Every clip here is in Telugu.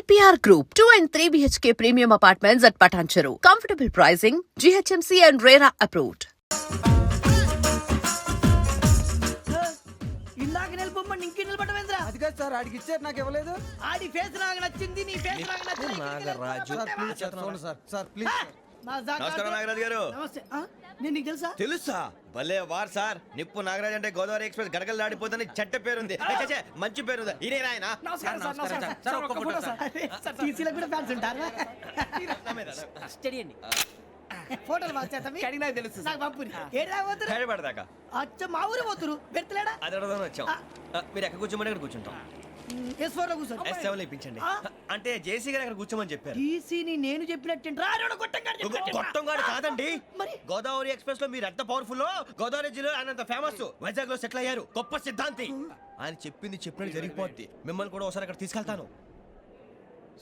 EPR Group, 2 and 3 BHK premium apartments at Patancheru. Comfortable pricing, GHMC and RERA approved. ఇందాక నిలబొమ్మని ఇంకే నిలబడమేంద్రా? అది కాదు సార్, ఆడికి ఇచ్చారు, నాకు ఇవ్వలేదు. ఆడి ఫేస్ నాకు నచ్చింది, నీ ఫేస్ నాకు నచ్చింది. Nagaraju sir please. నమస్కారం నాగరాజు గారు. నమస్తే. నేను నీకు తెలుసా? తెలుసా? భలే వార్ సార్. నిప్పు నాగరాజ్ అంటే గోదావరి ఎక్స్ప్రెస్ గడగలు దాడిపోతుంది చెట్ట పేరుంది. మంచి పేరు. ఇదే ఆయన. నమస్కారం సార్, నమస్కారం సార్. ఒక్క ఫోటో సార్. టీసీలో కూడా ఫ్యాన్స్ ఉంటారా? స్టడీ అండి. ఫోటోలు మార్చేస్తాం. కడిగి నాకు తెలుసు. నాకు పంపుని. ఏడా పోతురు? హైదరాబాద్. అచ్చ మా ఊరు పోతురు. పెడతలేడా? అది అడగదాం వచ్చాం. మీరు ఎక్కడ కూర్చోమని అక్కడ కూర్చుంటాం. S4 లో కూర్చో. S7 లో ఇప్పించండి. అంటే జేసీ గారు అక్కడ కూర్చోమని చెప్పారు. టీసీని నేను చెప్పినట్టు రాడు గొట్టంగాడు కాదండి. మరి గోదావరి ఎక్స్ప్రెస్ లో మీరు ఎంత పవర్ఫుల్, గోదావరి జిల్లా ఆయన ఫేమస్, వైజాగ్ లో సెటిల్ అయ్యారు, గొప్ప సిద్ధాంతి. ఆయన చెప్పింది చెప్పినట్టు జరిగిపోద్ది. మిమ్మల్ని కూడా ఒకసారి అక్కడ తీసుకెళ్తాను.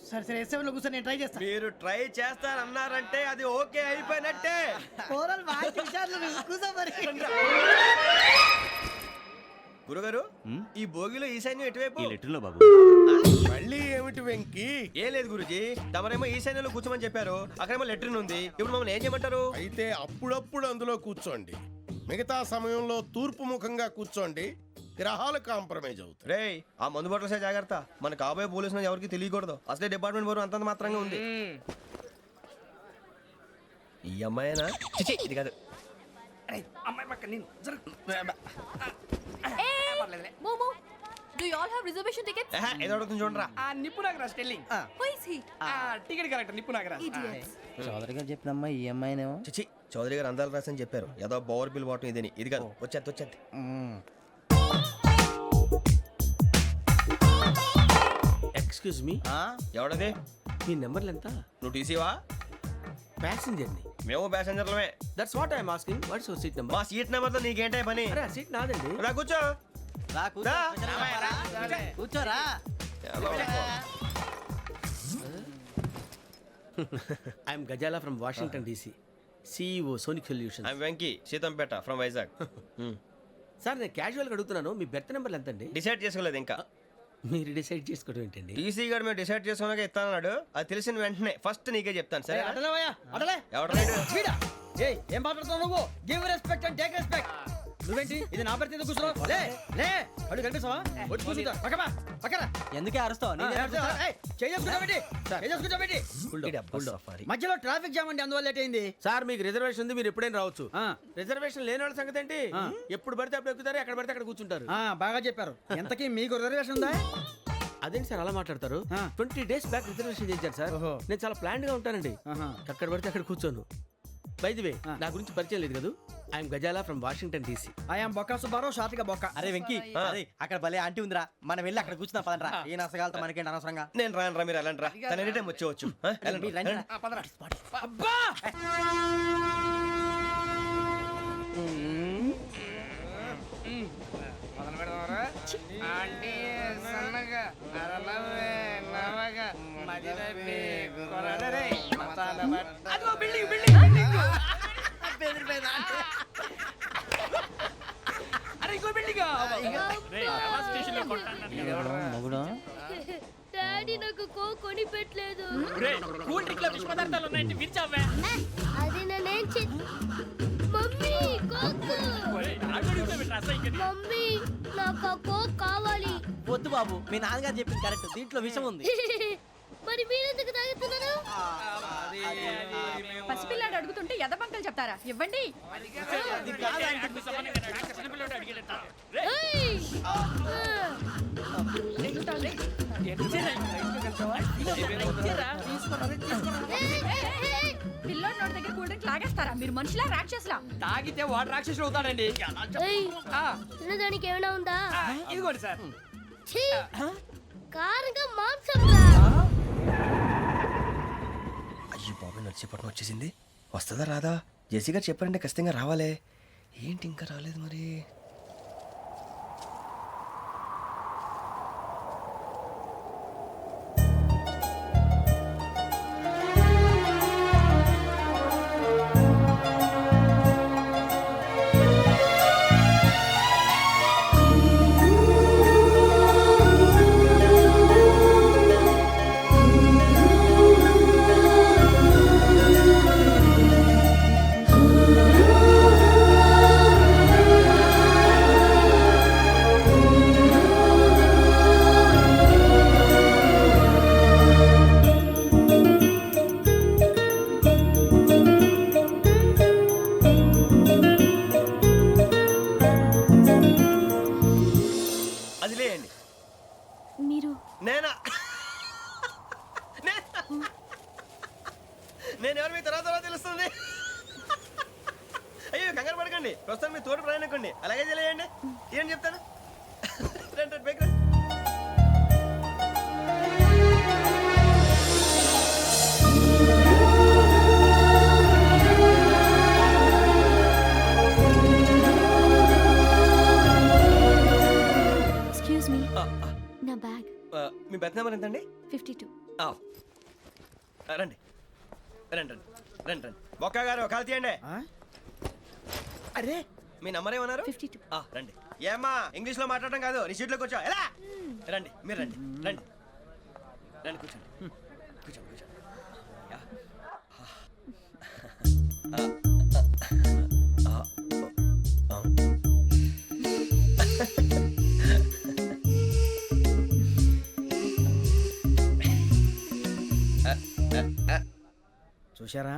సరే సరే, S7 లో కూర్చొని నేను ట్రై చేస్తాను. మీరు ట్రై చేస్తారన్నారంటే అది ఓకే అయిపోయినట్టే. ఓరల్ వాయిస్ విషయాలు కూర్చో మరి. గురుగారు, ఈ భోగిలో ఈశాన్యం ఎటువైపు? బాబు మళ్ళీ ఏమిటి వెంకీ? ఏం లేదు గురుజీ, తమరేమో ఈశాన్యంలో కూర్చోమని చెప్పారు, అక్కడేమో లెట్రిన్ ఉంది. ఇప్పుడు మమ్మల్ని ఏం చేయమంటారు? అయితే అప్పుడప్పుడు అందులో కూర్చోండి, మిగతా సమయంలో తూర్పు ముఖంగా కూర్చోండి. గ్రహాలు కాంప్రమైజ్ అవుతాయి. రేయ్, ఆ మందు బట్టలసే జాగ్రత్త. మన కాబోయే పోలీసులు ఎవరికి తెలియకూడదు. అసలే డిపార్ట్మెంట్ బోరు అంతంత మాత్రంగా ఉంది. ఈ అమ్మాయినా? చిచి, ఇది కాదు. అమ్మాయి పక్క నేను Momo, do you all have reservation tickets? ఏదో అడుగుతుంది చూడరా. నిప్పు Nagaraj telling. Who is he? Ticket correct, నిప్పు నాగరాజ్. Idiots. చౌదరి గారు చెప్పినమ్మా ఈ అమ్మాయినేమో. చిచి, చౌదరి గారు అందాలు రాసని చెప్పారు. ఏదో బోర్ బిల్ వాటం ఇదని. ఇది కాదు. వచ్చేది. Excuse me, ఎవడది? మీ నెంబర్లు ఎంత? నువ్వు టీసీవా? ప్యాసింజర్ ని. మేము ప్యాసెంజర్లమే. That's what I'm asking. What's your seat number? మా సీట్ నెంబర్ తో నీకేంటే పని? అరే ఆ సీట్ నాదండి. రా కూర్చో. రా. కూర్చోరా. I'm Gazala from Washington DC, CEO Sonic Solutions. I'm Venky, Seethampeta from Vizag. Sir నేను క్యాజువల్గా అడుగుతున్నాను, మీ బెర్త్ నెంబర్లు ఎంత అండి? డిసైడ్ చేసుకోలేదు ఇంకా. మీరు డిసైడ్ చేసుకోవడం ఏంటండి? టీసీ గారు మేము డిసైడ్ చేసుకున్నాక ఇస్తానన్నాడు. అది తెలిసిన వెంటనే ఫస్ట్ నీకే చెప్తాను. సరే? అడలే ఎవడ ఏం మాట్లాడుతున్నావు నువ్వు? Give respect and take respect. నువ్వేంటి ఇది నా పరిస్థితి ఎందుకు కూర్చున్నావు? లే లే, అడుగు కనిపిస్తావా? వచ్చి కూర్చుంటా. పక్కన ఎందుకే అరుస్తావు? మధ్యలో ట్రాఫిక్ జామ్ అండి, అందువల్ల లేట్ అయింది. సార్ మీకు రిజర్వేషన్ ఉంది, మీరు ఎప్పుడైనా రావచ్చు. రిజర్వేషన్ లేని వాళ్ళ సంగతి ఏంటి? ఎప్పుడు పడితే అప్పుడు ఎక్కుతారు, ఎక్కడ పడితే అక్కడ కూర్చుంటారు. బాగా చెప్పారు. ఎంతకీ మీకు రిజర్వేషన్ ఉందా? అదేంటి సార్ అలా మాట్లాడతారు? 20 days బ్యాక్ రిజర్వేషన్ చేశారు సార్. నేను చాలా ప్లాన్డ్ గా ఉంటానండి. అక్కడ పడితే అక్కడ కూర్చోను. బై ది వే, నా గురించి పరిచయం లేదు కదా. I'm Gazala from Washington DC. I'm Bokka Subbarao, షాతిక బొక్క. అరే వెంకీ, అక్కడ భలే ఆంటీ ఉందిరా, మనం వెళ్ళి అక్కడ కూర్చున్నా పదనరా. ఏ నసగాలతో మనకేంటి అనవసరంగా. నేను రాను. మీరు ఎలాంటి రా, తన ఎనీ టైం వచ్చేవచ్చు. అబ్బా డాడీ నాకు కోక్ కొని పెట్టలేదు. కూల్ డ్రింక్ లో విష పదార్థాలు ఉన్నాయంటే విరిచావే. అది నేనేం మమ్మీ కోక్. మమ్మీ నాకు ఆ కోక్ కావాలి. వద్దు బాబు, మీ నాన్నగారు చెప్పింది కరెక్ట్, దీంట్లో విషయం ఉంది. మరి మీరెందుకు తాగుతున్నారు? పసిపిల్లాడు అడుగుతుంటే ఎదబంకలు చెప్తారా? ఇవ్వండి. పిల్లోడి నోటి దగ్గర కూల్ డ్రింక్ లాగేస్తారా? మీరు మనుషులా రాక్షసులా? తాగితే వాడు రాక్షసుడు అవుతాడండి. తినడానికి ఏమైనా ఉందా? ఇదిగోండి సార్. కారంగా మాంసం. అయ్యో బాబు, నడిచేపట్నం వచ్చేసింది. వస్తుందా రాదా? జెసి గారు చెప్పారంటే ఖచ్చితంగా రావాలే. ఏంటి ఇంకా రాలేదు మరి? నేను ఎవరు మీ తర్వాత తెలుస్తుంది. అయ్యో కంగారు పడకండి, ప్రస్తుతం మీ తోటి ప్రయాణకండి. అలాగే తెలియండి, ఏం చెప్తాను. రండి రండి, బైక్ రండి. ఎక్స్క్యూజ్ మీ, నా బ్యాగ్. మీ బెత్ నెంబర్ ఎంతండి? 52. రండి రండి రండి రండి రండి. బొక్క గారు కాల్ తీయండి. అరే మీ నంబర్ ఏమన్నారు? 52. రండి. ఏమ్మా ఇంగ్లీష్ లో మాట్లాడడం కాదు, నీ సీట్లోకి వచ్చా. ఎలా రండి, మీరు రండి రండి రండి, కూర్చోండి కూర్చోండి కూర్చోండి. యా. చూశారా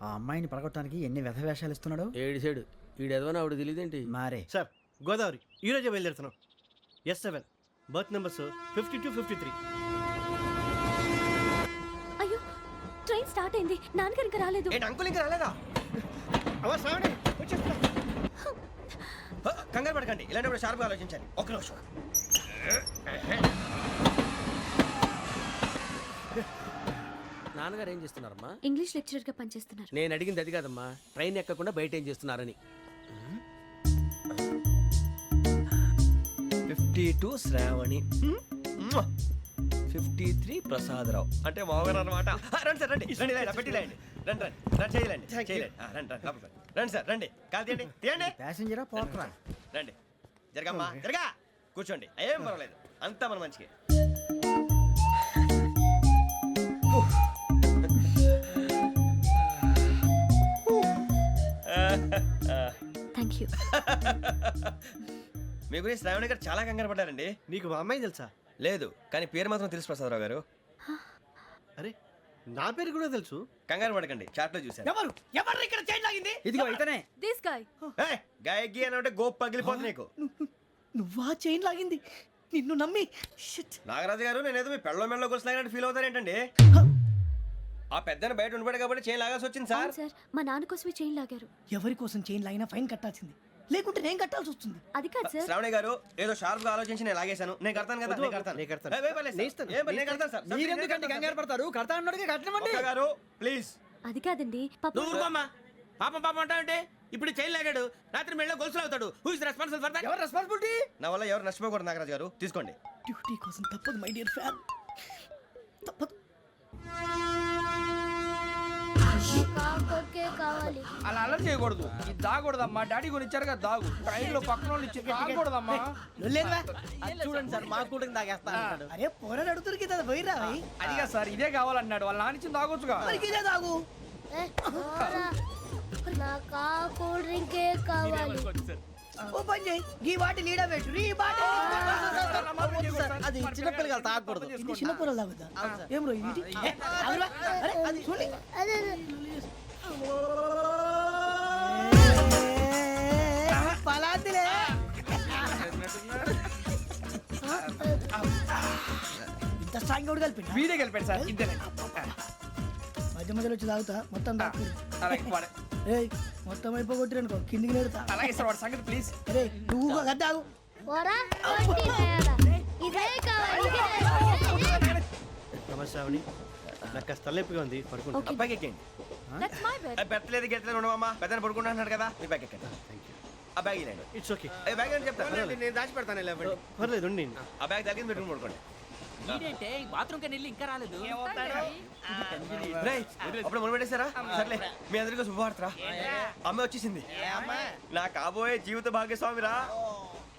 ఆ అమ్మాయిని పడగొట్టడానికి ఎన్ని వ్యధ వేషాలు ఇస్తున్నాడు. ఏడు సైడు ఈడు ఎదవని ఆవిడ తెలియదేంటి? మారే సార్ గోదావరి ఈ రోజే బయలుదేరుతున్నాం. S7 berth numbers 52, 53. అయ్యో, ట్రైన్ స్టార్ట్ అయింది. నాన్నగారు ఇంకా రాలేదు. ఏంటి అంకుల్ ఇంకా రాలేదా? కంగారు పడకండి, ఇలాంటప్పుడు షార్ప్గా ఆలోచించండి. ఒక్క నిమిషం. నాన్నగారు ఏం చేస్తున్నారమ్మా? ఇంగ్లీష్ లెక్చరర్ గా పనిచేస్తున్నారు. నేను అడిగింది అది కాదమ్మా, ట్రైన్ ఎక్కకుండా బయట ఏం చేస్తున్నారని. 52 శ్రావణి, 53 ప్రసాదరావు అంటే మామగారు అనమాట. రండి సార్, రండి రండి, పెట్టి లేండి. రండి రండి రండి, చేయలేండి చేయలేండి. రండి రండి లోపలికి రండి. రండి సార్, రండి. కాల్ తీయండి తీయండి. ప్యాసింజరా పోట్రా. రండి, జరగమ్మా జరగా, కూర్చోండి. ఏం పర్వాలేదు, అంతా మన మంచికి. Thank you. మీ గురించి శ్రావణి గారు చాలా కంగారు పడ్డారండి. నీకు మా అమ్మాయి తెలుసా? లేదు, కానీ పేరు మాత్రం తెలుసు ప్రసాదరావు గారు. అరే నా పేరు కూడా తెలుసు. కంగారు పడకండి, చాట్ లో చూశాను. ఎవరు ఎవరు ఇక్కడ చైన్ లాగింది? ఇదిగో ఇతనే. This guy. గాయకి అని అంటే గోప్ పగిలిపోతుంది నీకు. నువ్వా చైన్ లాగింది? నిన్ను నమ్మి షిట్. నాగరాజు గారు, నేనేదో మీ పెళ్ళ మెళ్ళలో గురిసిలాగినట్టు ఫీల్ అవుతారు ఏంటండి? ఆ పెద్దని బయట ఉండిపోయాడు కాబట్టి చేయి లాగాల్సి వచ్చింది సార్. సార్, మా నాన్న కోసమే చైన్ లాగారు. ఎవరి కోసం చైన్ లాగినా ఫైన్ కట్టాల్సింది, లేకుంటే నేను కట్టాల్సి వస్తుంది. అది కాదు సార్. శ్రావణి గారు ఏదో షార్ప్ గా ఆలోచించి నేను లాగేశాను. నేను కడతాను కదా, నేను కడతాను. నేను కడతాను. ఏ, పర్లేదు సార్. ఏ, నేను కడతాను సార్. మీరెందుకంటే కంగారు పడతారు? కడతా అన్నాడుగా కట్టమండి. ఒక్క గారు ప్లీజ్. అది కాదండి, పాప. నువ్వు ఊరుకోమ్మా. పాపం పాపం అంటావంటే ఇప్పుడు చైన్ లాగాడు, రాత్రి మెళ్ళ గొలుసులు అవుతాడు. Who is responsible for that? ఎవరు రెస్పాన్సిబిలిటీ? నా వల్ల ఎవరు నష్టపోకూడదు నాగరాజు గారు, తీసుకోండి. డ్యూటీ కోసం తప్పదు మై డియర్ ఫ్యాన్, తప్పదు. కావాలి. అలా అలర్ చేయకూడదు. ఇది దాగకూడదమ్మా. డాడీ కొని ఇచ్చారు కదా దాగు. ట్రైన్ లో పక్కన వాళ్ళు ఇచ్చి దాగకూడదమ్మా. లేదురా. చూడండి సార్, మా కూడా తాగేస్తా అన్నాడు. అరే పోరాడు అడుగుతారు కదా, పోయిరా భయ్. అదిగా సార్, ఇదే కావాలన్నాడు. వాళ్ళ నాన్న ఇచ్చింది తాగొచ్చుగా. మరి ఇదే తాగు. నాకు కూల్ డ్రింకే కావాలి. ఓ పని చేయి, ఈ బాటి లీడ పెట్టు. ఈ బాటి అది చిన్నపిల్లలు తాగకూడదు. ఇది చిన్న పొరలు తాగుతా. ఏం రో ఇది? ఆగురా. అరే అది చూడండి. పలాతిలే. ఇంత స్ట్రాంగ్ కూడా కలిపి వీడే గెలిపాడు సార్, ఇద్దరే. మధ్య మధ్యలో వచ్చి తాగుతా, మొత్తం తాగు. అలాగే వాడు- ఏయ్ మొత్తం అయిపోగొట్టిరనుకో కిందికి నేడుతా. అలాగే సార్, వాడి సంగతి ప్లీజ్. అరే నువ్వు గద్దాగు. ఇదే కావాలి. నమస్తే శ్రావణి, నాకు కాస్త తలెప్పిగా ఉంది, పడుకుంటా. Okay. బ్యాగ్ ఎక్కండి. That's my bed. పెట్టలేదు గెట్టలేదు ఉండవమ్మా. పెద్దని పడుకుంటున్నాడు కదా, మీ బ్యాగ్ ఎక్కండి. ఆ బ్యాగ్ ఇలాండి. It's okay. బ్యాగ్ అని చెప్తాను. నేను దాచి పెడతాను లేవండి. పర్లేదు ఉండి. ఆ బ్యాగ్ తగ్గింది పెట్టుకుని పడుకోండి. బాత్రూమ్ కి వెళ్ళి ఇంకా రాలేదు. రేయ్, అప్పుడు మొదలు పెట్టేశారా? సర్లే, మీ అందరికీ శుభవార్తరా. అమ్మ వచ్చేసింది. నా కాబోయే జీవిత భాగ్యస్వామిరా.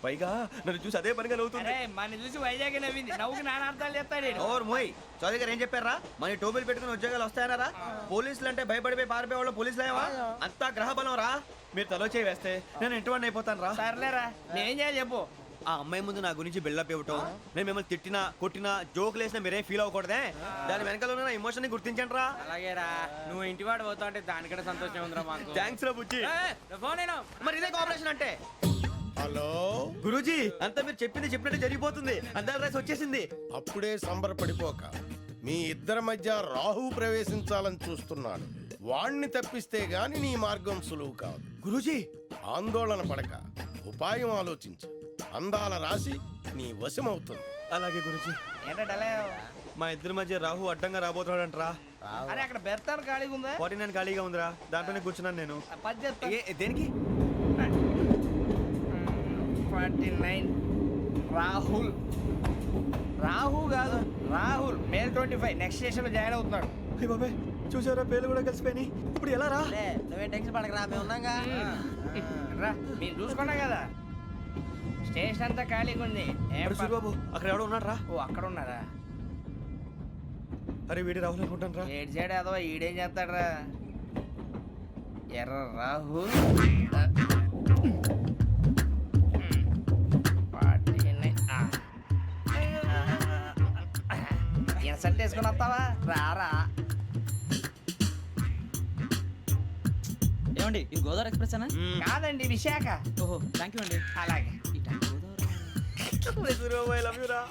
పైగా నన్ను చూసి అదే పనిగా నవ్వుతుంది. మన చూసి వైజాగ్ నవ్వింది. నవ్వుకి నాన్న అర్థాలు చెప్తాడు. ఓర్ మోయ్, చౌదరి గారు ఏం చెప్పారా? మన టోబీలు పెట్టుకుని ఉద్యోగాలు వస్తాయన్నారా? పోలీసులు అంటే భయపడిపోయి పారిపోయే వాళ్ళు పోలీసులేవా? అంతా గ్రహ బలం రా. మీరు తలో చేయి వేస్తే నేను ఇంటివాడిని అయిపోతాను రా. సర్లేరా, నేనేం చేయాలి చెప్పు. ఆ అమ్మాయి ముందు నా గురించి బిల్డప్ ఇవ్వటం, నేను మిమ్మల్ని తిట్టినా కొట్టినా జోకులు వేసినా మీరేం ఫీల్ అవ్వకూడదే. దాని వెనకాల ఉన్న ఎమోషన్ ని గుర్తించండి రా. అలాగేరా, నువ్వు ఇంటివాడు పోతా అంటే దానికంటే సంతోషం ఉందిరా మాకు. థ్యాంక్స్ రా బుజ్జి. ఫోన్ అయినా మరి ఇదే కోఆపరేషన్ అంటే. హలో గురూజీ, అంతా మీరు చెప్పింది చెప్పినట్టు జరిగిపోతుంది. అందరి రైస్ వచ్చేసింది. అప్పుడే సంబరపడిపోక, మీ ఇద్దరి మధ్య రాహు ప్రవేశించాలని చూస్తున్నాడు. వాణ్ణి తప్పిస్తే గాని నీ మార్గం సులువు కాదు. గురూజీ ఆందోళన పడక ఉపాయం ఆలోచించు. అందాల రాశి నీ వశమవుతుంది. అలాగే గురూజీ. ఏంటంటే మా ఇద్దరి మధ్య రాహు అడ్డంగా రాబోతున్నాడంట్రా. అరే అక్కడ బెర్తాను ఖాళీగా ఉందా? 49 ఖాళీగా ఉందిరా, దాంట్లోనే కూర్చున్నాను నేను. పది చెప్తా. దేనికి? 49 రాహుల్. రాహు కాదు రాహుల్. మే 25 నెక్స్ట్ స్టేషన్ లో జాయిన్ అవుతున్నాడు. అయ్య బాబాయ్, చూసారా పేర్లు కూడా కలిసిపోయినాయి. ఇప్పుడు ఎలా రా? నువ్వేం టెన్షన్ పడకరా, మేము ఉన్నాగా. రా మీరు చూసుకున్నా కదా స్టేషన్ అంతా ఖాళీగా ఉంది. అరే సూరిబాబు, అక్కడ ఎవడో ఉన్నాడు రా. ఓ అక్కడ ఉన్నారా? అరే వీడి రాహుల్ అనుకుంటాను రా. ఏడు సైడ్ అదో ఈడేం చేస్తాడరా? ఎర్ర రాహుల్. 49. ఇన్సల్ట్ వేసుకుని వస్తావా? రారా. ఏమండి ఇది గోదావరి ఎక్స్ప్రెస్ అనా? కాదండి విశాఖ. ఓహో థ్యాంక్ యూ అండి. అలాగే. ఈ time Godavari Suribabu, I love you రా.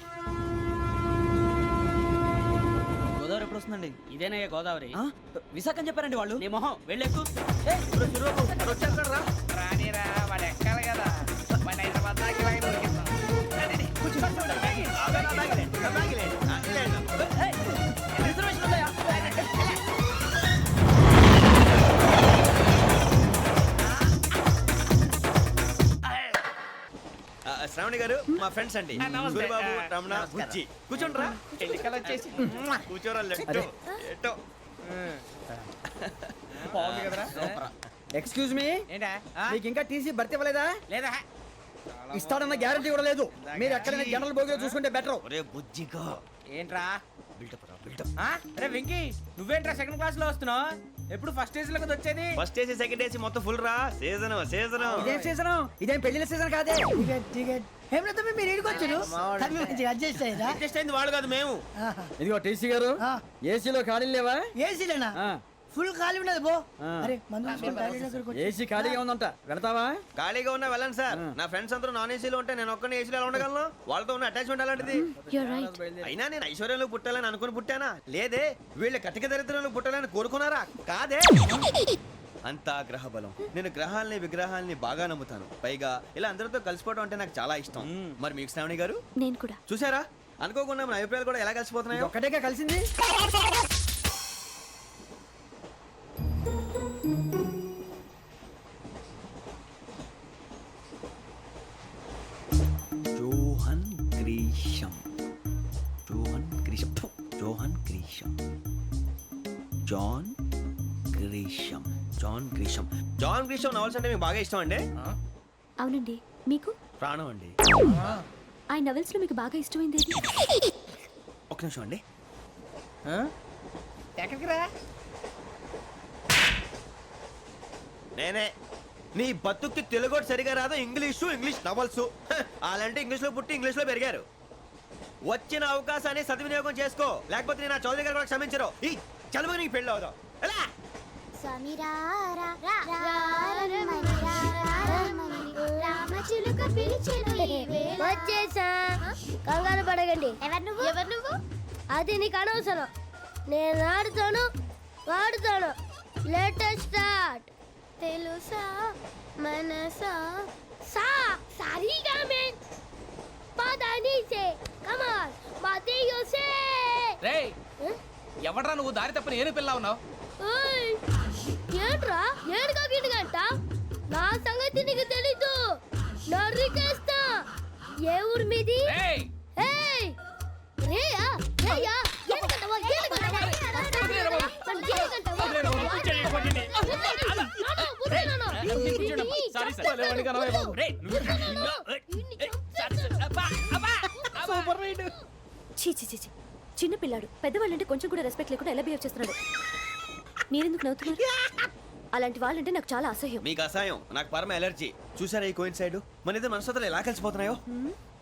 గోదావరి ఎప్పుడు వస్తుందండి? ఇదేనయ్య గోదావరి. విశాఖ అని చెప్పారండి వాళ్ళు. నీ మొహం వెళ్ళెక్కు. సూరిబాబు వచ్చేస్తాడు రా. రానిరా వాడు ఎక్కాలి కదా. వాడిని హైదరాబాద్ దాకా ఇలాగే దొరికిస్తాం. రిజర్వేషన్ ఉందా? శ్రావణి గారు మా ఫ్రెండ్స్ అండి. నమస్తే. సూరిబాబు, రమణ, బుజ్జి. కూర్చోండి రా. ఎన్నికలు వచ్చేసి కూర్చోరా. లెట్టో ఎట్టో. బాగుంది కదరా? ఎక్స్క్యూజ్ మీ, ఏంటా? మీకు ఇంకా టీసీ భర్తీ ఇవ్వలేదా? లేదా ఇస్తాడన్న గ్యారంటీ కూడా లేదు. మీరు ఎక్కడైనా జనరల్ బోగిలో చూసుకుంటే బెటర్. ఒరే బుజ్జిగా. ఏంట్రా? బిల్డప్ రా, బిల్డప్. అరే వెంకీ నువ్వేంట్రా సెకండ్ క్లాస్ లో వస్తున్నావు? ఎప్పుడు ఫస్ట్ ఏజ్ లో వచ్చేది? ఫస్ట్ ఏసీ సెకండ్ ఏసీ మొత్తం ఫుల్ రా. Season season. ఇదేం సీజన్? ఇదేం పెళ్లిన సీజన్ కాదే. ఏమిటో మీరు ఇడికొచ్చారు అడ్జస్ట్ అయ్యారా? అడ్జస్ట్ అయింది వాళ్ళు కాదు మేము. ఇదిగో టీసీ గారు, ఏసీలో ఖాళీ లేవా? ఏసీలేనా? ఫుల్ ఖాళీ ఉన్నది బో. అరే మందు ఏసీ ఖాళీగా ఉందంట, వెళతావా? ఖాళీగా ఉన్నా వెళ్ళండి సార్. నా ఫ్రెండ్స్ అందరూ నాన్ ఏసీలో ఉంటే నేను ఒక్కనే ఏసీలో ఎలా ఉండగలను? వాళ్ళతో ఉన్న అటాచ్మెంట్ అలాంటిది. అయినా నేను ఐశ్వర్యంలో పుట్టాలని అనుకుని పుట్టానా? లేదే. వీళ్ళు కటిక దరిద్రంలో పుట్టాలని కోరుకున్నారా? కాదే. అంతా గ్రహ బలం. నేను గ్రహాలని విగ్రహాలని బాగా నమ్ముతాను. పైగా ఇలా అందరితో కలిసిపోవడం అంటే నాకు చాలా ఇష్టం. మరి మీకు శ్రావణి గారు? నేను కూడా. చూసారా, అనుకోకుండా మన అభిప్రాయాలు కూడా ఎలా కలిసిపోతున్నాయో. ఒక్కటేగా కలిసింది. Johan Grisham. Johan Grisham. Johan Grisham. John Grisham. John Grisham. John Grisham novels అంటే మీకు బాగా ఇష్టం అండి? అవునండి. మీకు? ప్రాణం అండి. ఆ నవెల్స్ లో మీకు బాగా ఇష్టమైంది ఏది? ఒక్క నిమిషం అండి. ఎక్కడికి రా? నేనే. నీ బతుక్కి తెలుగు సరిగా రాదు. English novels. అలాంటి ఇంగ్లీష్ లో పుట్టి ఇంగ్లీష్ లో పెరిగారు. వచ్చిన అవకాశాన్ని సద్వినియోగం చేసుకో, లేకపోతే నేను నా చౌదరి గారు కూడా క్షమించరు. ఈ చదువు నీకు పెళ్ళి అవుదాం. ఎలా? వచ్చేసా. కంగారు పడకండి. ఎవరు నువ్వు? అది నీకు అనవసరం. నేను ఆడుతాను, వాడుతాను. Latest start. తెలుసా మనసా సా సారీగా మే పదని సే కమాన్ మాదేయో సే. రేయ్ ఎవడ్రా నువ్వు? దారి తప్పని ఏను పిల్ల ఉన్నావు? ఓయ్ ఏంట్రా ఏడుగా గిడుగంట? నా సంగతి నీకు తెలీదు. నరికేస్తా. ఏ ఊరు మీది? రేయ్ ఏయ్ రేయా రేయా ఏడుగంటవా ఏడుగంటవా చిన్న పిల్లాడు పెద్దవాళ్ళంటే కొంచెం కూడా రెస్పెక్ట్ లేకుండా ఎలా బిహేవ్ చేస్తున్నాడు. మీరెందుకు నవ్వుతున్నారు? అలాంటి వాళ్ళంటే నాకు చాలా అసహ్యం. మీకు అసహాయం, నాకు పరమ ఎలర్జీ. చూసారా ఈ కోయిన్సైడ్? మన ఇద్దరు మనసుతో ఎలా కలిసిపోతున్నాయో.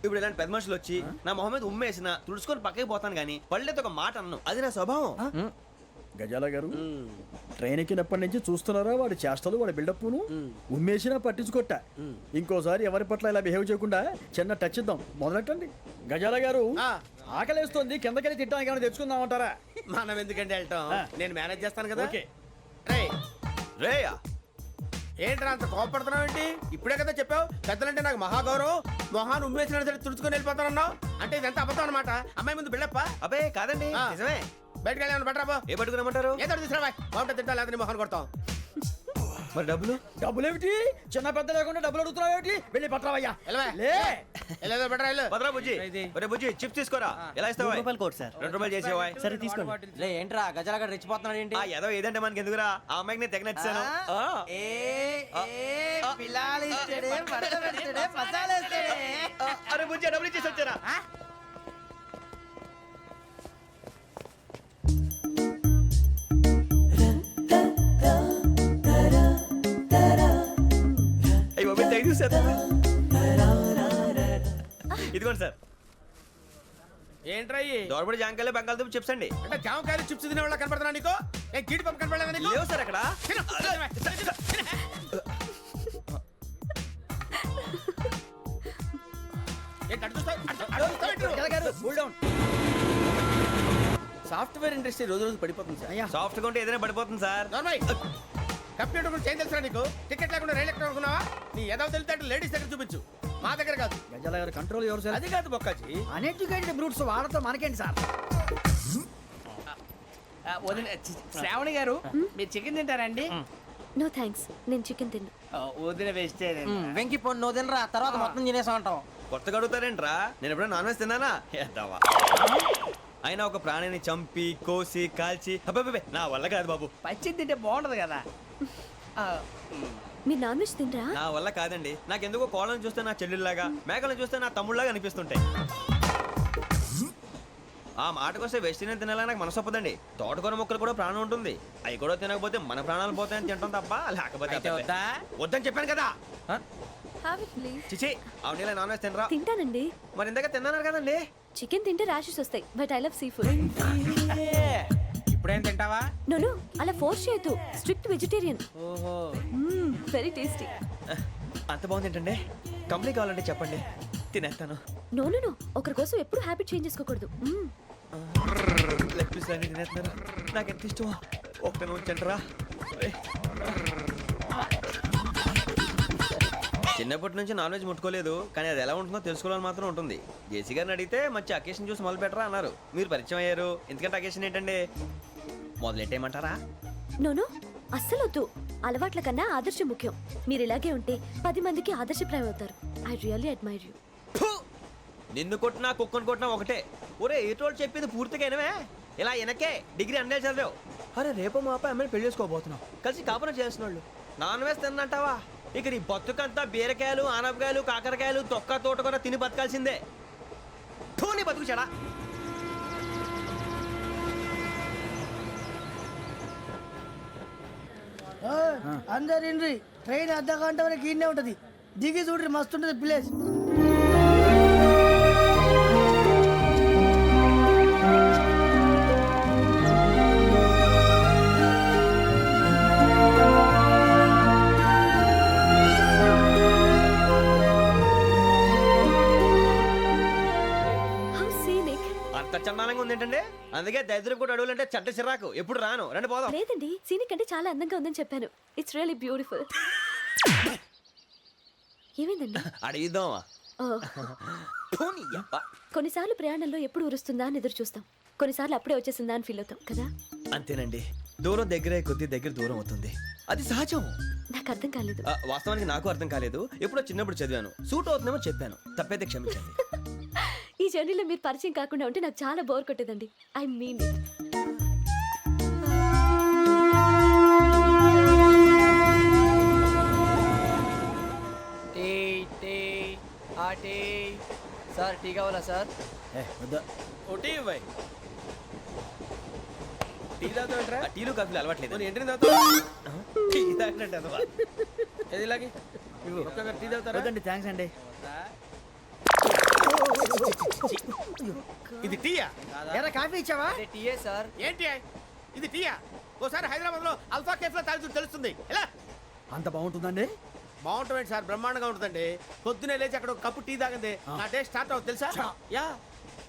ఇప్పుడు ఇలాంటి పెద్ద మనుషులు వచ్చి నా మొహం మీద ఉమ్మేసిన తుడుచుకొని పక్కకి పోతాను కానీ పళ్ళేతో ఒక మాట అన్ను. అది నా స్వభావం. గజాల గారు, ట్రైన్ ఎక్కినప్పటి నుంచి చూస్తున్నారా వాడి చేష్టలు, వాడి బిల్డప్ను? ఉమ్మేసినా పట్టించుకోట. ఇంకోసారి ఎవరి పట్ల ఇలా బిహేవ్ చేయకుండా చిన్న టచ్ ఇద్దాం. మొదలెట్టండి. గజాల గారు, ఆకలేస్తోంది, కిందకెళ్ళి తిట్టడానికి ఏమైనా తెచ్చుకుందామంటారా? మనం ఎందుకంటే వెళ్తాం, నేను మేనేజ్ చేస్తాను కదా. ఓకే. రేయ్ రేయా ఏంట్రా అంత కోపడుతున్నావు ఏంటి? ఇప్పుడే కదా చెప్పావు పెద్దలంటే నాకు మహాగౌరవం, మొహాన్ని ఉమ్మేసిన సరే తుడుచుకొని వెళ్ళిపోతానన్నావు. అంటే ఇదంతా అబద్ధం అనమాట. అమ్మాయి ముందు బిల్డప్ప. అబే కాదండి ఆ. నిజమే. బయటకు వెళ్ళి బట్రాబో. ఏ పట్టుకురమ్మంటారు? ఏదో తీసుకురా బాగుంటుంది తింటా లేదా మొహాన్ని కొడతాం. మరి డబ్బులు? డబ్బులు ఏమిటి? చిన్న పెద్ద లేకుండా డబ్బులు అడుగుతున్నావు ఏమిటి? వెళ్ళి పట్టరావయ్యా. వెళ్ళవా? లే వెళ్ళేదో బట్రా వెళ్ళు. భద్రా బుజ్జి ఒరే బుజ్జి చిప్స్ తీసుకోరా. ఎలా ఇస్తావా? Court sir. 2 రూపాయలు చేసేవా? సరే తీసుకోండి. లే ఏంట్రా గజాలగడ రెచ్చిపోతున్నాడు ఏంటి? ఆ ఏదో ఏదంటే మనకి ఎందుకురా, ఆ అమ్మాయికి నేను తెగ నచ్చాను. అరే బుజ్జి డబ్బులు ఇచ్చేసి వచ్చారా? అయ్యో బాబోయ్, తెగ చూసేస్తా. ఇదిగోండి సార్. ఏంట్రా ఇయ్యి? దోరబడి జాంకాయలు బంగాళదుంప చిప్స్ అండి. అంటే జామకాయలు చిప్స్ తినే వాళ్ళ కనపడుతున్నా నీకు? ఏ గీడి పంపు కనపడలేదా నీకు? లేవు సార్ అక్కడ. తిను, తిను, తిను. ఏంటి అటు చూస్తావు? అటు చూస్తావు ఏంటి నువ్వు? గారు కూల్ డౌన్. సాఫ్ట్వేర్ ఇండస్ట్రీ రోజు రోజు పడిపోతుంది సార్. అయ్యా సాఫ్ట్ గా ఉంటే ఏదైనా పడిపోతుంది సార్. నార్మల్ కంప్యూటర్ గురించి ఏం తెలుసా నీకు? టికెట్ లేకుండా రైలు ఎక్కడ అనుకున్నావా? నీ ఏదో తెలితే అంటే లేడీస్ దగ్గర చూపించు, మా దగ్గర కాదు. గజాల గారు కంట్రోల్ ఎవరు సార్? అది కాదు బొక్కాజీ. అన్ఎడ్యుకేటెడ్ బ్రూట్స్ వాళ్ళతో మనకేంటి సార్? శ్రావణి గారు మీరు చికెన్ తింటారండి? నో థ్యాంక్స్, నేను చికెన్ తిన్ను. వదిన వేస్తే వెంకి పొన్ను నువ్వు తినరా, తర్వాత మొత్తం తినేసా ఉంటాం. కొత్తగా అడుగుతారేంట్రా? నేను ఎప్పుడైనా నాన్ వెజ్ తిన్నానా? ఎద్దావా. అయినా ఒక ప్రాణిని చంపి కోసి కాల్చి అబ్బబ్బే నా వల్ల కాదు బాబు. పచ్చి తింటే బాగుంటది కదా. మీరు నాన్ వెజ్ తినరా? నా వల్ల కాదండి. నాకెందుకో కోళ్ళని చూస్తే నా చెల్లెళ్ళలాగా, మేకలను చూస్తే నా తమ్ముళ్ళలాగా అనిపిస్తుంటాయి. ఆ మాటకొస్తే వెస్టిరియన్ తినాలని నాకు మనసు ఒప్పదండి. తోటకూర మొక్కలు కూడా ప్రాణం ఉంటుంది. అవి కూడా తినకపోతే మన ప్రాణాలు పోతాయని తింటాం తప్ప లేకపోతే అబ్బబ్బే. వద్దని చెప్పాను కదా. Have it, please. చిచి అవునీ నాన్ వెజ్ తినరా? తింటానండి. మరి ఇందాక తిన్నాను కదండి. చికెన్ తింటే ర్యాషెస్ వస్తాయి, but I love sea food. ఇప్పుడేం తింటావా? నో అలా ఫోర్స్ చేయొద్దు. Strict vegetarian. ఓహో వెరీ టేస్టీ. అంత బాగుంది ఏంటండి? కంప్లీట్ కావాలంటే చెప్పండి, తినేస్తాను. నో ఒకరి కోసం ఎప్పుడు హ్యాబిట్ చేంజ్ చేసుకోకూడదు. లెగ్ పీస్ అన్ని తినేస్తున్నారు. నాకు ఎంత ఇష్టం. ఒకటే ఉంచండిరా. చిన్నప్పటి నుంచి నాన్ వెజ్ ముట్టుకోలేదు, కానీ అది ఎలా ఉంటుందో తెలుసుకోవాలని మాత్రం ఉంటుంది. జేసీ గారిని అడిగితే మంచి అకేషన్ చూసి మొదలు పెట్టరా అన్నారు. మీరు పరిచయం అయ్యారు, ఎందుకంటే అకేషన్ ఏంటండి? మొదలెట్టేయమంటారా? నో అస్సలు వద్దు. అలవాట్ల కన్నా ఆదర్శం ముఖ్యం. మీరు ఇలాగే ఉంటే 10 మందికి ఆదర్శప్రాయం అవుతారు. I really admire you. నిన్ను కొట్టినా కుక్కను కొట్టినా ఒకటే. ఒరే ఏటోళ్ళు చెప్పింది పూర్తిగా వినవే. ఇలా వెనకే డిగ్రీ అన్నే చదివావు. అరే రేపు మా అబ్బాయి అమ్మాయిని పెళ్లి చేసుకోబోతున్నావు, కలిసి కాపురం చేసిన వాళ్ళు. నాన్ వెజ్ తిన్నంటావా? ఇక నీ బతుకంతా బీరకాయలు ఆనపకాయలు కాకరకాయలు తొక్క తోట కూడా తిని బతకాల్సిందే. నీ బతుకు చెడా. అందరు ఇండ్రి, ట్రైన్ అర్ధ గంట వరకు ఇన్నే ఉంటది. దిగి చూడ్రి, మస్తు ఉంటది ప్లేస్. How scenic. అంత చందానంగా ఉంది ఏంటంటే? అందుకే దరిద్రం కూడా అడవులంటే చెడ్డ చిరాకు. ఎప్పుడు రాను, రండి పోదాం. లేదండి, సీనిక్ అంటే చాలా అందంగా ఉందని చెప్పాను. It's really beautiful. ఏమైందండి? అడిగిద్దామా? కొన్నిసార్లు ప్రయాణంలో ఎప్పుడు ఉరుస్తుందా అని ఎదురు చూస్తాం, కొన్నిసార్లు అప్పుడే వచ్చేసిందా అని ఫీల్ అవుతాం కదా. అంతేనండి, దూరం దగ్గరే కొద్ది దగ్గర దూరం అవుతుంది. అది సహజం. నాకు అర్థం కాలేదు. వాస్తవానికి నాకు అర్థం కాలేదు. ఎప్పుడో చిన్నప్పుడు చదివాను, సూట్ అవుతుందేమో చెప్పాను. తప్పైతే క్షమించండి. ఈ జర్నీలో మీరు పరిచయం కాకుండా ఉంటే నాకు చాలా బోర్ కొట్టేదండి. I mean it. Sir tea కావాలా సార్? ఒకటి ఇవ్వాలి. టీ తాగుతావేంట్రా? టీలు కాఫీలు అలవాట్లేదు. ఎంట్రీ తాగుతావా? టీ తాగినట్టు అదవా. ఏది ఇలాగే ఒక్కొక్కరు టీ తాగుతారా? వద్దండి, థ్యాంక్స్ అండి. ఇది టీయా? ఎరా కాఫీ ఇచ్చావా? టీయే సార్. ఏంటి ఇది టీయా? ఓసారి హైదరాబాద్ లో అల్ఫా కేఫ్ లో తాగుతూ తెలుస్తుంది. ఎలా అంత బాగుంటుందండి? బాగుంటుంది సార్, బ్రహ్మాండంగా ఉంటుందండి. పొద్దునే లేచి అక్కడ ఒక కప్పు టీ తాగింది నా డే స్టార్ట్ అవుతుంది తెలుసా? యా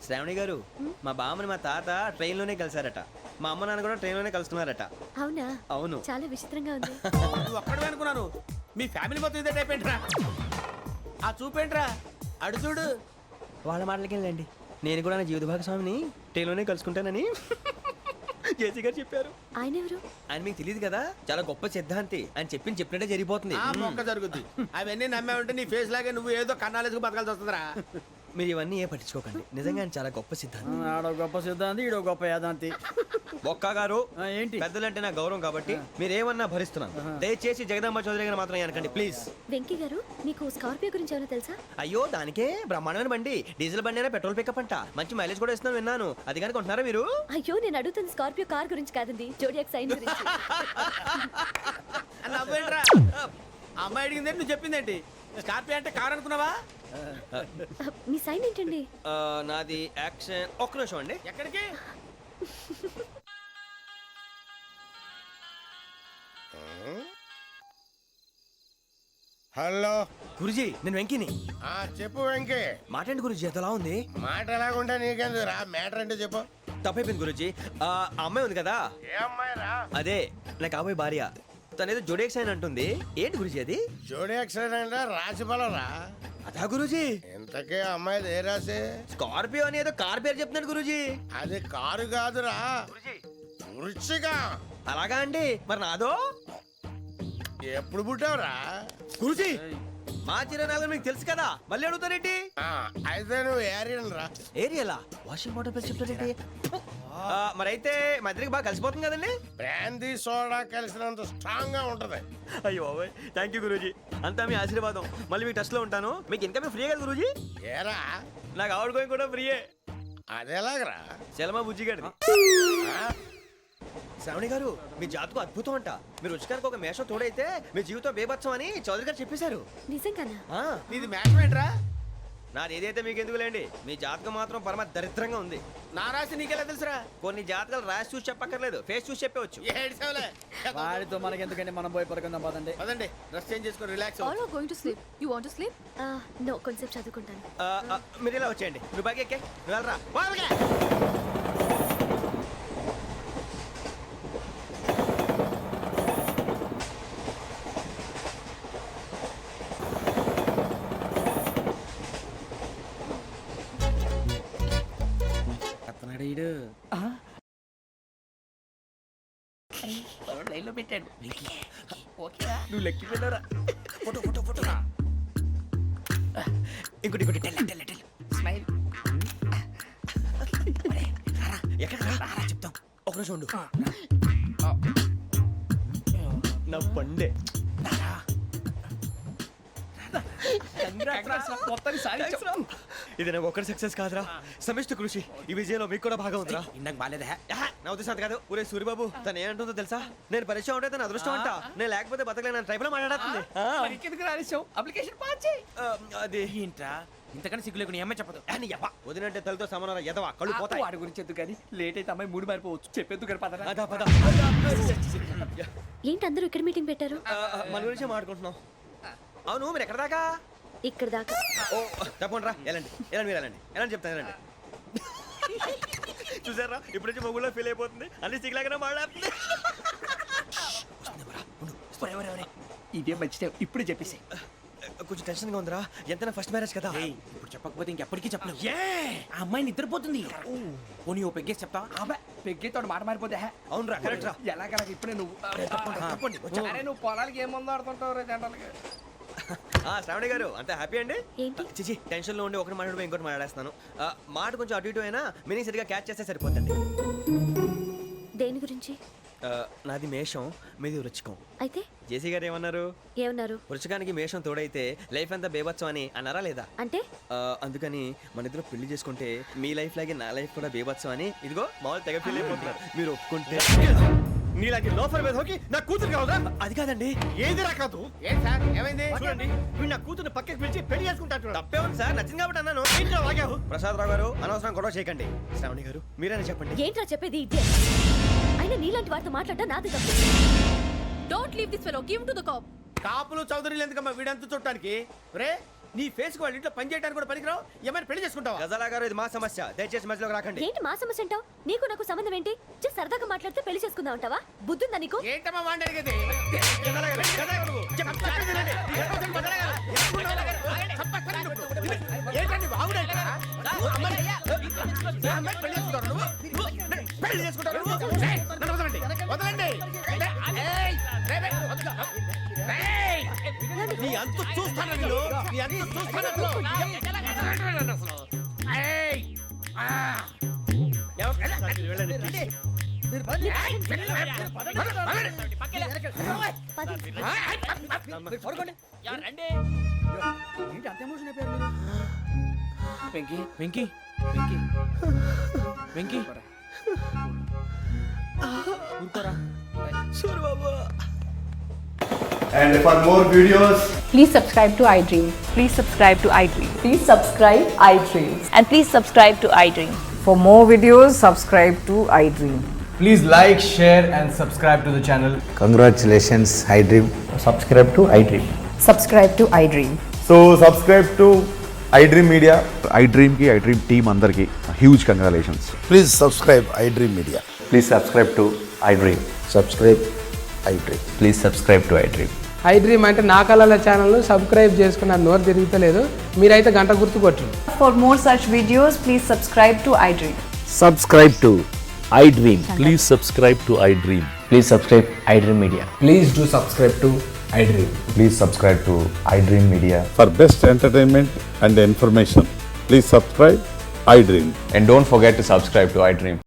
శ్రావణి గారు మా బామ్మని మా తాత ట్రైన్లోనే కలిశారట, మా అమ్మ నాన్న కూడా ట్రైన్లోనే కలుస్తున్నారట. అవునా? అవును. చాలా విచిత్రంగా ఉంది. నువ్వు ఒక్కడే అనుకున్నాను, మీ ఫ్యామిలీ మొత్తం ఇదే టైప్ ఏంట్రా? ఆ చూపేంట్రా, అడు చూడు. వాళ్ళ మాటలకి వెళ్ళండి, నేను కూడా నా జీవిత భాగస్వామిని ట్రైన్లోనే కలుసుకుంటానని జేసీ గారు చెప్పారు. ఆయన ఎవరు? ఆయన మీకు తెలియదు కదా, చాలా గొప్ప సిద్ధాంతి అని చెప్పినట్టే జరిగిపోతుంది. ఆ మొక్క జరుగుద్ది. అవన్నీ నమ్మే ఉంటే నీ ఫేస్ లాగే నువ్వు ఏదో కన్నాలేసుకు బతకాల్సి వస్తుందిరా. మీరు ఇవన్నీ ఏ పట్టించుకోకండి, నిజంగా ఆయన చాలా గొప్ప సిద్ధాంతి. ఆడో గొప్ప సిద్ధాంతి, ఈడో గొప్ప యాదాంతి. ఒక్క గారు ఏంటి? పెద్దలంటే నా గౌరవం కాబట్టి మీరు ఏమన్నా భరిస్తున్నాను. దయచేసి జగదాంబ చౌదరి గారు మాత్రం అనకండి ప్లీజ్. వెంకీ గారు, మీకు స్కార్పియో గురించి ఏమైనా తెలుసా? అయ్యో దానికే బ్రహ్మాండమైన బండి, డీజిల్ బండి అయినా పెట్రోల్ పికప్ అంట, మంచి మైలేజ్ కూడా ఇస్తున్నాను విన్నాను. అది కానీ కొంటున్నారా మీరు? అయ్యో, నేను అడుగుతుంది స్కార్పియో కార్ గురించి కాదండి, జోడియాక్ సైన్ గురించి. నవ్వేంట్రా? ఆ అమ్మాయి అడిగింది నువ్వు చెప్పిందేంటి? స్కార్పియో అంటే కారు అనుకున్నావా? మీ సైన్ ఏంటండి? నాది యాక్షన్. ఒక్క నిమిషం అండి. ఎక్కడికి? హలో గురుజీ నేను వెంకిని. చెప్పు వెంకీ. మాట్లాడండి గురుజీ, ఎంతలా ఉంది? మాట ఎలాగుంటా నీకెందుకు రా, మ్యాటర్ అంటే చెప్పు. తప్పైపోయింది గురుజీ. ఆ అమ్మాయి ఉంది కదా, ఏ అమ్మాయి రా? అదే నా కాబోయే భార్య, తనేదో జోడేక్స్ అని అంటుంది. ఏంటి గురుజీ అది? జోడి యాక్సిడెంట్ రాసి రా. అదా గురుజీ? ఇంతకే అమ్మాయిది ఏ రాసి? స్కార్పియో అని ఏదో కార్ పేరు చెప్తున్నాడు గురుజీ. అది కారు కాదురా, వృచ్చిక. అలాగా అండి, మరి నాదో? ఎప్పుడు పుట్టావురా? గురుజీ మా చిరనాలు మీకు తెలుసు కదా, మళ్ళీ అడుగుతారేంటి? అయితే నువ్వు ఏరియన్ రా. ఏరియలా? వాషింగ్ వాటర్ పేరు చెప్తారేంటి? మరైతే మా ఇద్దరికి బాగా కలిసిపోతుంది కదండి. బ్రాందీ సోడా కలిసినంత స్ట్రాంగ్ గా ఉంటది. అయ్యో థ్యాంక్ యూ గురూజీ, అంతా మీ ఆశీర్వాదం. మళ్ళీ మీకు టచ్ లో ఉంటాను. మీకు ఇన్కమ్ ఫ్రీ కదా గురూజీ? ఏరా నాకు అవుట్ గోయింగ్ కూడా ఫ్రీయే. అదెలాగరా? చలమా బుజ్జి గారిది. శ్రావణి గారు మీ జాతకు అద్భుతం అంట. మీరు రుచికారికి ఒక మేషం తోడైతే మీ జీవితం బేబత్సం అని చౌదరి గారు చెప్పేశారు. నిజంగానా? నీది మ్యాచ్ ఏంట్రా? నాది ఏదైతే మీకు ఎందుకులేండి, మీ జాతకం మాత్రం పరమ దరిద్రంగా ఉంది. నా రాసి నీకెలా తెలుసురా? కొన్ని జాతకాలు రాసి చూసి చెప్పక్కర్లేదు, ఫేస్ చూసి చెప్పవచ్చు. వాడితో మనకి ఎందుకంటే మనం పోయి పడుకుందాం పదండి. పదండి, డ్రెస్ చేంజ్ చేసుకొని relax. All are going to sleep. You want to sleep? No, కొంచెం చదువుకుంటాను. మీరు ఇలా వచ్చేయండి. నువ్వు బాగా ఎక్కే, నువ్వు వెళ్ళరా. లైన్లో పెట్టాడు. నువ్వు లెక్కి వెళ్ళరా. Photo photo photo. ఇంకోటి ఇంకోటి టెల్. స్మైల్. ఎక్కడ రా చెప్తాం. ఒక నిమిషం ఉండు. నా పండే. ఇది నాకు ఒక్కరి సక్సెస్ కాదురా, సమిష్టి కృషి. ఈ విజయంలో మీకు కూడా భాగం ఉందిరా. ఇందాక బాగాలేదా? నా ఉద్దేశం అది కాదు. ఊరే సూరిబాబు తను ఏమంటుందో తెలుసా? నేను పరిచయం ఉంటే తన అదృష్టం అంట, నేను లేకపోతే బతకలేను ట్రైబ్ లో మాట్లాడుతుంది. ఎందుకు రాలేసావు? అప్లికేషన్ పాస్ చేయి. అది ఏంట్రా ఇంతకన్నా సిగ్గు లేకుండా ఏమై చెప్పదు. వదినంటే తలతో సమానం ఎదవా, కళ్ళు పోతాయి. వాడి గురించి ఎందుకు కానీ లేట్ అయితే అమ్మాయి మూడు మారిపోవచ్చు. చెప్పేందుకు కానీ పదరా. అదా పద. ఏంటి అందరూ ఇక్కడ మీటింగ్ పెట్టారు? మన గురించే మాట్లాడుకుంటున్నాం. అవును మీరు ఎక్కడ దాకా? ఇక్కడ దాకా. ఓ తప్పకుండా రా, వెళ్ళండి వెళ్ళండి, మీరు వెళ్ళండి వెళ్ళండి చెప్తాను, వెళ్ళండి. చూసారా ఇప్పుడు నుంచి మొగుల్లో ఫీల్ అయిపోతుంది, అన్ని సిగ్లాగానే మాట్లాడుతుంది. ఇదే మంచి టైం, ఇప్పుడు చెప్పేసి. కొంచెం టెన్షన్ గా ఉందిరా, ఎంతైనా ఫస్ట్ మ్యారేజ్ కదా. ఇప్పుడు చెప్పకపోతే ఇంకెప్పటికీ చెప్పలేవు. ఆ అమ్మాయి నిద్రపోతుంది. పోనీ ఓ పెగ్గేసి చెప్తా. అబ్బా పెగ్గేతో మాట మారిపోతే. అవునురా కరెక్ట్ రా. ఎలాగలా ఇప్పుడే నువ్వు. తప్పండి. అరే నువ్వు పొలాలకి ఏం ముందు ఆడుతుంటావు రే జనరల్గా. శ్రావణి గారు అంతా హ్యాపీ అండి? ఏంటి? చిచి టెన్షన్ లో ఉండి ఒకటి మాట్లాడిపోయి ఇంకోటి మాట్లాడేస్తాను. మాట కొంచెం అటు ఇటు అయినా మీనింగ్ సరిగా క్యాచ్ చేస్తే సరిపోతుంది. దేని గురించి? నాది మేషం, మీది వృచ్చికం. అయితే జేసీ గారు ఏమన్నారు? ఏమన్నారు? వృచ్చికానికి మేషం తోడైతే లైఫ్ అంతా బేబత్సం అని అన్నారా లేదా? అంటే అందుకని మన ఇద్దరు పెళ్లి చేసుకుంటే మీ లైఫ్ లాగే నా లైఫ్ కూడా బేబత్సం అని ఇదిగో మామూలు తెగ ఫీల్ అయిపోతున్నారు. మీరు ఒప్పుకుంటే నీలాంటి లోఫర్ మీద హోకి నా కూతురు కావదా? అది కాదండి. ఏది రాకదు. ఏం సార్ ఏమైంది? చూడండి వీడు నా కూతురు పక్కకి పిలిచి పెళ్లి చేసుకుంటాడు. తప్పే ఉంది సార్, నచ్చింది కాబట్టి అన్నాను. ప్రసాద్ రావు గారు అనవసరం గొడవ చేయకండి. శ్రావణి గారు మీరైనా చెప్పండి. ఏంట్రా చెప్పేది? ఇదే అయినా నీలాంటి వారితో మాట్లాడటం నాది తప్పు. Don't leave this fellow. Give him to the cop. కాపులు చౌదరులు ఎందుకమ్మా వీడంతా చుట్టానికి రే నీ ఫేస్ వాళ్ళ ఇంట్లో పని చేయడానికి కూడా పనికిరావు ఏమైనా పెళ్లి చేసుకుంటావా గజాలా గారు ఇది మా సమస్య దయచేసి మధ్యలోకి రాకండి ఏంటి మా సమస్య అంటావు? నీకు నాకు సంబంధం ఏంటి? జస్ట్ సరదాగా మాట్లాడితే పెళ్లి చేసుకుందాం అంటావా? బుద్ధుందా నీకు? ఏంటమ్మా వాడిని అడిగేది ఏంటండి బాగుండేట పెళ్లి చేసుకుంటారు నన్ను వదలండి వదలండి నీ అంత చూస్తాను వీళ్ళు నీ అంత చూస్తాను వెంకీ వెంకీ వెంకీ వెంకీ ఊరుకోరా And for more videos, Please subscribe to iDream. Please subscribe to iDream. Please subscribe iDream. And please subscribe to iDream. For more videos, subscribe to iDream. please like, share, and subscribe to the channel. Congratulations iDream. Subscribe to iDream. Subscribe to iDream. So, subscribe to iDream Media. iDream ki iDream team andarki huge congratulations. Please subscribe iDream media. Please subscribe to iDream. Subscribe iDream. Please subscribe to iDream. iDream అంటే నా కళల ఛానల్ సబ్స్క్రైబ్ చేసుకున్న నోరు తిరుగుతలేదు. మీరైతే గంట గుర్తు కొట్టండి. For more such videos, please subscribe to iDream. Subscribe to iDream. Please subscribe to iDream. Please subscribe iDream Media. Please do subscribe to iDream. Please subscribe to iDream Media. For best entertainment and information, please subscribe iDream. And don't forget to subscribe to iDream.